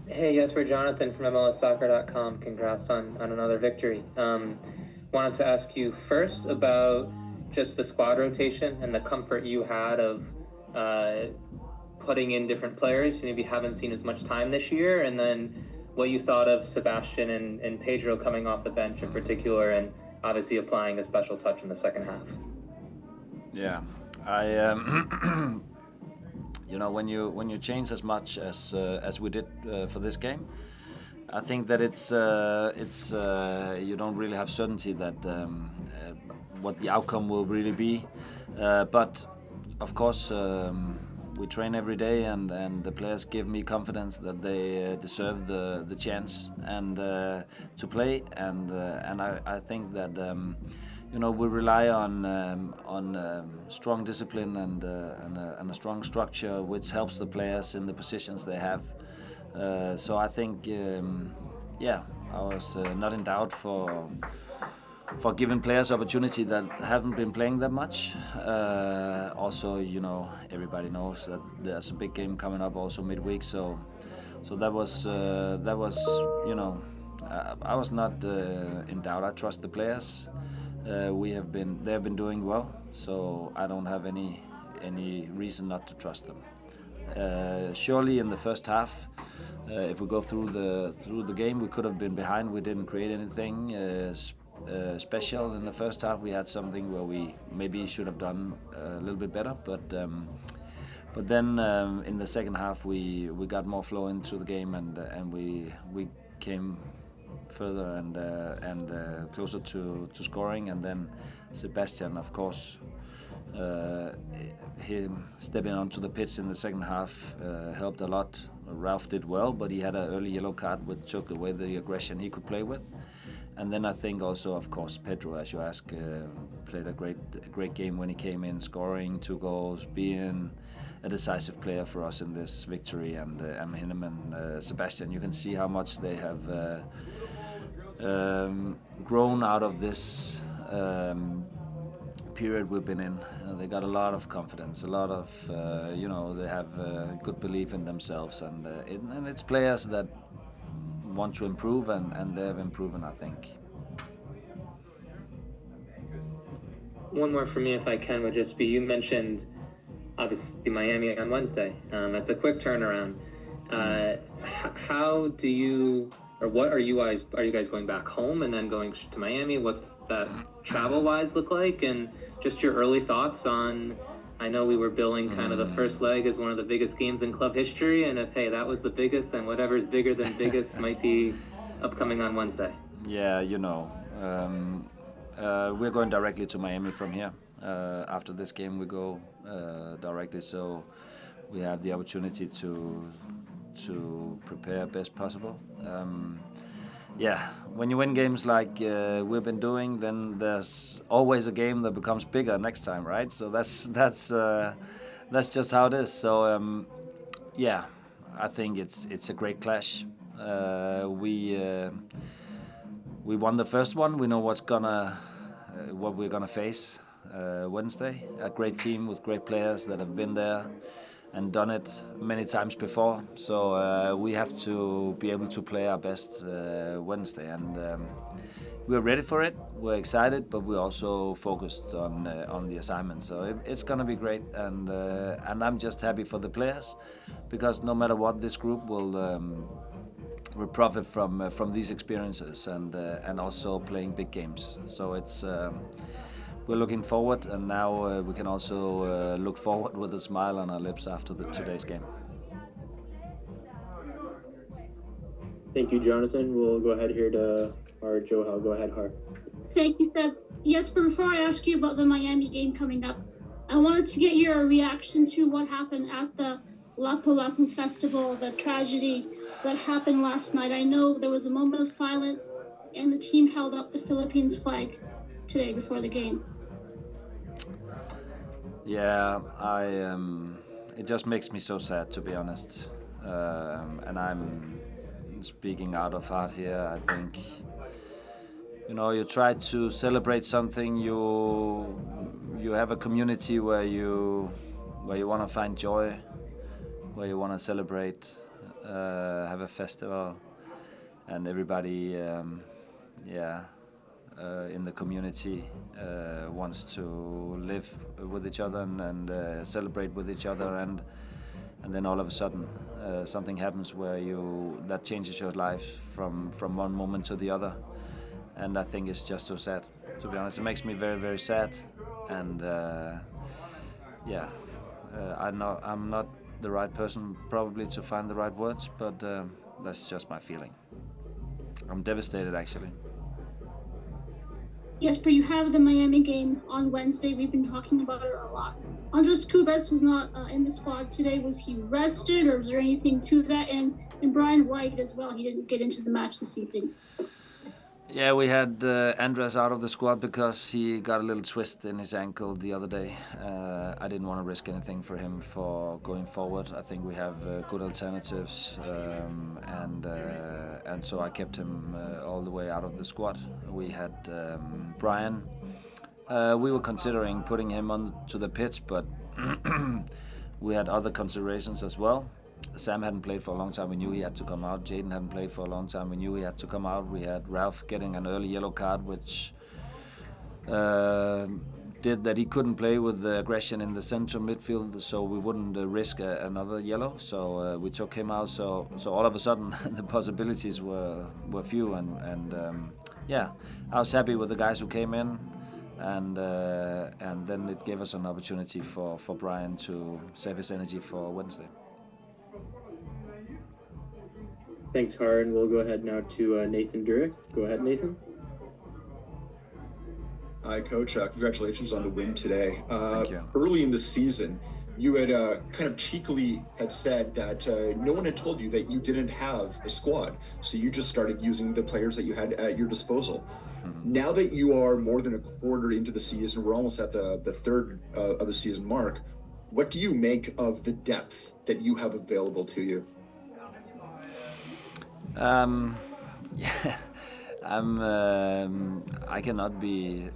Hey, Jesper, Jonathan from MLSsoccer.com. Congrats on another victory. Wanted to ask you first about just the squad rotation and the comfort you had of uh, putting in different players you maybe haven't seen as much time this year, and then what you thought of Sebastian and Pedro coming off the bench in particular, and obviously applying a special touch in the second half. Yeah, I when you change as much as we did for this game, I think that it's you don't really have certainty that what the outcome will really be, but of course we train every day, and the players give me confidence that they deserve the chance and to play, and I think that. We rely on strong discipline and a strong structure, which helps the players in the positions they have. So I think, I was not in doubt for giving players opportunity that haven't been playing that much. Also, everybody knows that there's a big game coming up also midweek, so that was I was not in doubt. I trust the players. They have been doing well, so I don't have any reason not to trust them. Surely in the first half, if we go through the game, we could have been behind. We didn't create anything special in the first half. We had something where we maybe should have done a little bit better, but then in the second half we got more flow into the game, and we came further and closer to scoring, and then Sebastian, of course, him stepping onto the pitch in the second half helped a lot. Ralph did well, but he had an early yellow card which took away the aggression he could play with. And then I think also, of course, Pedro, as you ask, played a great game when he came in, scoring 2 goals, being a decisive player for us in this victory. And him and Sebastian, you can see how much they have grown out of this period we've been in. They got a lot of confidence, a lot of they have good belief in themselves, and it's players that want to improve, and they have improved, I think. One more for me, if I can, would just be, you mentioned obviously Miami on Wednesday. It's a quick turnaround. How do you, or what are you guys going back home and then going to Miami? What's that travel-wise look like? And just your early thoughts on, I know we were billing kind of the first leg as one of the biggest games in club history, and if, hey, that was the biggest, then whatever's bigger than biggest might be upcoming on Wednesday. Yeah, we're going directly to Miami from here. After this game, we go directly, so we have the opportunity to prepare best possible. When you win games like we've been doing, then there's always a game that becomes bigger next time, right? So that's just how it is. So I think it's a great clash. We won the first one. We know what we're gonna face Wednesday. A great team with great players that have been there and done it many times before. So we have to be able to play our best Wednesday, and we're ready for it. We're excited, but we're also focused on the assignment. So it's gonna be great, and I'm just happy for the players, because no matter what, this group will profit from these experiences, and also playing big games. So it's. We're looking forward, and now we can also look forward with a smile on our lips after today's game. Thank you, Jonathan. We'll go ahead here to our Joe. Go ahead, Hart. Thank you, Seb. Jesper, before I ask you about the Miami game coming up, I wanted to get your reaction to what happened at the Lapu Lapaku festival, the tragedy that happened last night. I know there was a moment of silence, and the team held up the Philippines flag today before the game. Yeah, it just makes me so sad, to be honest. And I'm speaking out of heart here. I think, you try to celebrate something. You have a community where you want to find joy, where you want to celebrate have a festival, and everybody, in the community wants to live with each other and celebrate with each other, and then all of a sudden something happens where that changes your life from one moment to the other, and I think it's just so sad. To be honest, it makes me very, very sad, and I'm not the right person probably to find the right words, but that's just my feeling. I'm devastated, actually. Jesper, you have the Miami game on Wednesday. We've been talking about it a lot. Andres Kubes was not in the squad today. Was he rested, or is there anything to that? And Brian White as well. He didn't get into the match this evening. Yeah, we had Andres out of the squad because he got a little twist in his ankle the other day. I didn't want to risk anything for him for going forward. I think we have good alternatives, and so I kept him all the way out of the squad. We had Brian. We were considering putting him onto the pitch, but we had other considerations as well. Sam hadn't played for a long time. We knew he had to come out. Jven hadn't played for a long time. We knew he had to come out. We had Ralph getting an early yellow card, which did that he couldn't play with the aggression in the central midfield, so we wouldn't risk another yellow. So we took him out. So all of a sudden the possibilities were few, and I was happy with the guys who came in, and then it gave us an opportunity for Brian to save his energy for Wednesday. Thanks, Harren. We'll go ahead now to Nathan Durek. Go ahead, Nathan. Hi, Coach. Congratulations on the win today. Thank you. Early in the season, you had kind of cheekily had said that no one had told you that you didn't have a squad, so you just started using the players that you had at your disposal. Mm-hmm. Now that you are more than a quarter into the season, we're almost at the third of the season mark, what do you make of the depth that you have available to you? I cannot be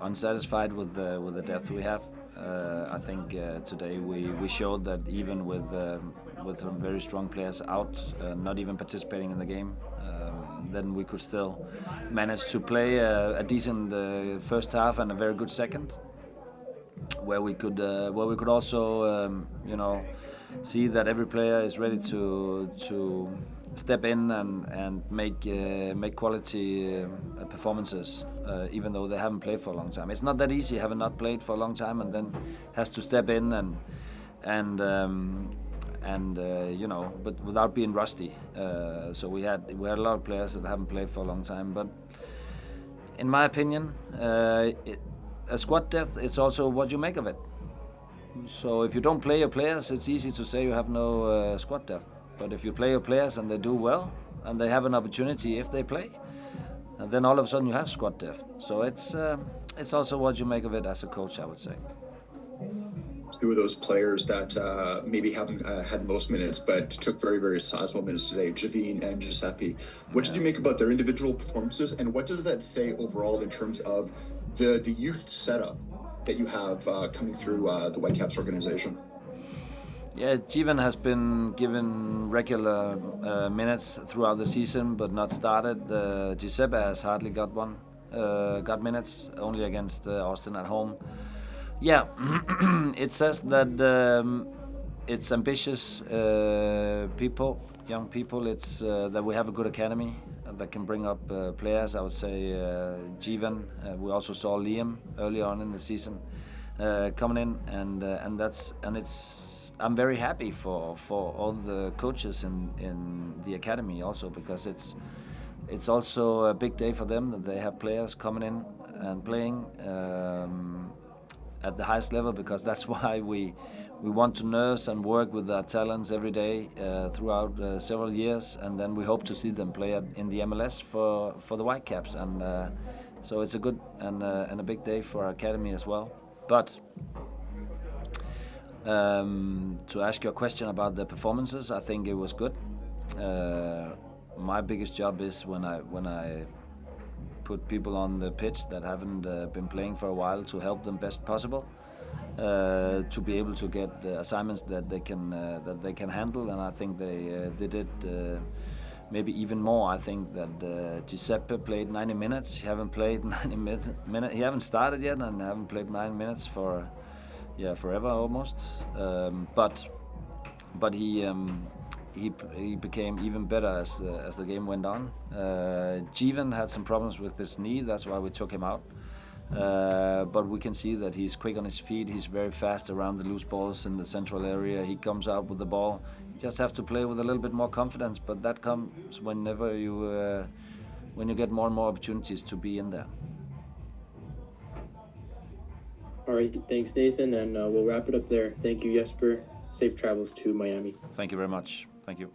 unsatisfied with the depth we have. I think today we showed that even with some very strong players out, not even participating in the game, then we could still manage to play a decent first half and a very good second, where we could also see that every player is ready to step in and make quality performances, even though they haven't played for a long time. It's not that easy, having not played for a long time and then has to step in and but without being rusty. So we had a lot of players that haven't played for a long time. But in my opinion, a squad depth, it's also what you make of it. So if you don't play your players, it's easy to say you have no squad depth. But if you play your players and they do well, and they have an opportunity if they play, and then all of a sudden you have squad depth. So it's also what you make of it as a coach, I would say. Two of those players that maybe haven't had most minutes, but took very, very sizable minutes today, Jven and Giuseppe. What did you make about their individual performances, and what does that say overall in terms of the youth setup that you have coming through the Whitecaps organization? Yeah, Jven has been given regular minutes throughout the season, but not started. Giuseppe has hardly got minutes, only against Austin at home. Yeah, it says that it's ambitious young people. It's that we have a good academy that can bring up players. I would say Jven. We also saw Liam early on in the season coming in, and it's. I'm very happy for all the coaches in the academy also, because it's also a big day for them that they have players coming in and playing at the highest level, because that's why we want to nurse and work with our talents every day throughout several years, and then we hope to see them play in the MLS for the Whitecaps, and so it's a good and a big day for our academy as well. But to ask your question about the performances, I think it was good. My biggest job is when I put people on the pitch that haven't been playing for a while, to help them best possible. to be able to get assignments that they can handle, and I think they did. Maybe even more. I think that Giuseppe played 90 minutes. He haven't played 90 minutes. He haven't started yet, and haven't played 9 minutes for forever almost. But he became even better as the game went on. Jven had some problems with his knee. That's why we took him out. But we can see that he's quick on his feet. He's very fast around the loose balls in the central area. He comes out with the ball. You just have to play with a little bit more confidence. But that comes whenever when you get more and more opportunities to be in there. All right, thanks, Nathan, and we'll wrap it up there. Thank you, Jesper. Safe travels to Miami. Thank you very much. Thank you.